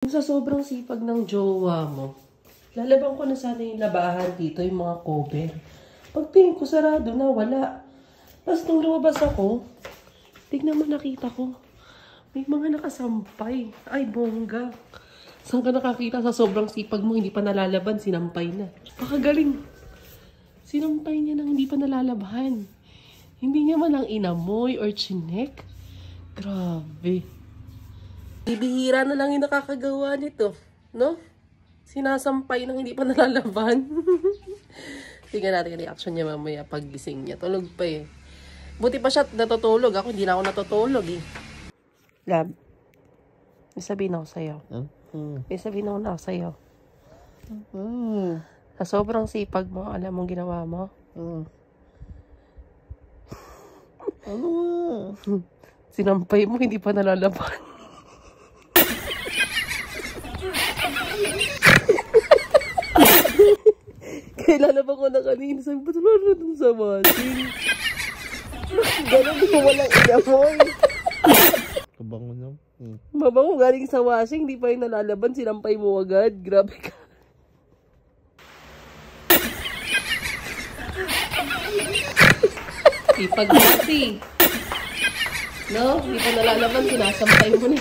Sa sobrang sipag ng jowa mo, lalaban ko na sana yung labahan dito, yung mga cover. Pagtingin ko, sarado na, wala. Tapos nung lumabas ako, tignan mo, nakita ko. May mga nakasampay. Ay, bongga. Saan ka nakakita? Sa sobrang sipag mo, hindi pa nalalaban, sinampay na. Pakagaling. Sinampay niya nang hindi pa nalalabahan. Hindi niya man lang inamoy or chinek. Grabe. Bibihira na lang yung nakakagawa nito. No? Sinasampay nang hindi pa nalalaban. Tingnan natin yung reaction niya mamaya pag gising niya. Tulog pa eh. Buti pa siya natutulog. Ako hindi na ako natutulog eh. Lab, may sabihin ako sa'yo. May sabihin ako na ako sa'yo. Sa sobrang sipag mo, alam mong ginawa mo? Ano? Sinampay mo, hindi pa nalalaban. Kailalabang ko na kanina. Sabi, ba't wala na dun sa washing? Ganun di ko walang inamoy. Kabango na. Mabango galing sa washing, hindi pa yung nalalaban. Sinampay mo agad. Grabe ka. Ipag-mati. No? Hindi pa nalalaban, sinasampay mo na.